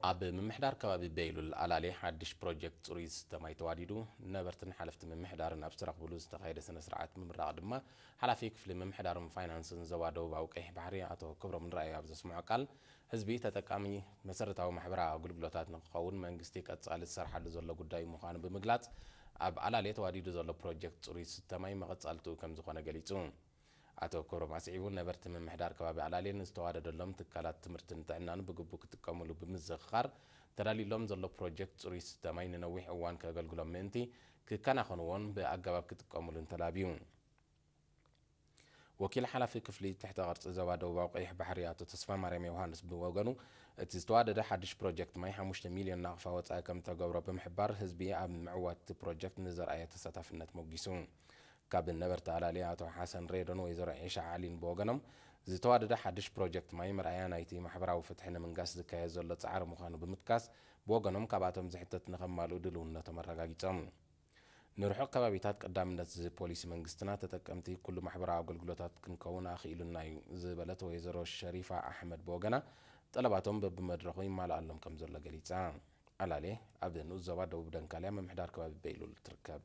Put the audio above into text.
ኣብ ምምሕዳር ከባቢ በይሉል ኣላሌ ሓድሽ ፕሮጀክት ጽሩይ ዝተማይ ተዋዲዱ ነበርትን ሓለፍቲ ምምሕዳርን ኣብ ዝተረኽብሉ ዝተኻየደ ስነ ስርዓት ምምራቕ ድማ ሓላፊ ክፍሊ ምምሕዳርን ፋይናንስን ዞባ ደቡባዊ ቀይሕ ባሕሪ ኣቶ ክብሮም ንራእዩ ኣብ ዘስምዖ ቃል ህዝቢ ተጠቃሚ መሰረታዊ ማሕበራዊ ኣገልግሎታት ንክኸውን መንግስቲ ቀጻሊ ዝሰርሓሉ ዘሎ ጉዳይ ምዃኑ ብምግላጽ ኣብ ኣላሌ ተዋዲዱ ዘሎ ፕሮጀክት ጽሩይ ዝተማይ መቐጻልቱ ከም ዝኾነ ገሊጹ አቶ ክብሮም አስዒቡ ነበርቲ ምምሕዳር ከባቢ ኣላሌን ዝተዋደደሎም ትካላት ትምህርትን ጥዕናን ብግቡእ ክጥቀሙሉ ብምዝኽኻር ተዳሊሎም ዘሎ ፕሮጀክት ጽሩይ ዝተማይ ንነዊሕ እዋን ከገልግሎም ምእንቲ ክከናኸንዎን ብኣገባብ ክጥቀሙሉን ተላብዩ ወኪል ሓላፊ ክፍሊ ትሕተ ቅርፂ ዞባ ደቡባዊ ቀይሕ ባሕሪ አቶ ተስፋ ማርያም ዮሃንስ ብወገኑ እቲ ዝተዋደደ ሓድሽ ፕሮጀክት ማይ 5 ሚልዮን ናቕፋ ወፃኢ ከም ተገብሮ ብምሕባር ህዝቢ ኣብ ምዕዋት ፕሮጀክት ንዘርኣየ ተሳታፍነት ሞጊሱ ካብ ነበርቲ ኣላሌ አቶ ሓሰን ሬዶን ወይዘሮ ዒሻ ዓሊን ብወገኖም ዝተዋደደ ሓድሽ ፕሮጀክት ማይ መርኣያ ናይቲ ማሕበራዊ ፍትሒ ንምንጋስ ዝካየድ ዘሎ ጻዕሪ ምዃኑ ብምጥቃስ ብወገኖም ካብኣቶም ዝሕተት ንኸማልኡ ድልውነቶም ኣረጋጊጾም ንርሑቕ ከባቢታት ቀዳምነት ፖሊሲ መንግስትና ተጠቀምቲ ኩሉ ማሕበራዊ ኣገልግሎታት ክንከውን ኣኽኢሉና እዩ ዝበለት ወይዘሮ ሸሪፋ ኣሕመድ ብወገና ጠለባቶም በብመድረኹ ይማልኣሎም ከም ዘሎ ገሊጻ ኣላሌ ኣብ ንኡስ ዞባ ደቡብ ደንካልያ ምምሕዳር ከባቢ በይሉል ትርከብ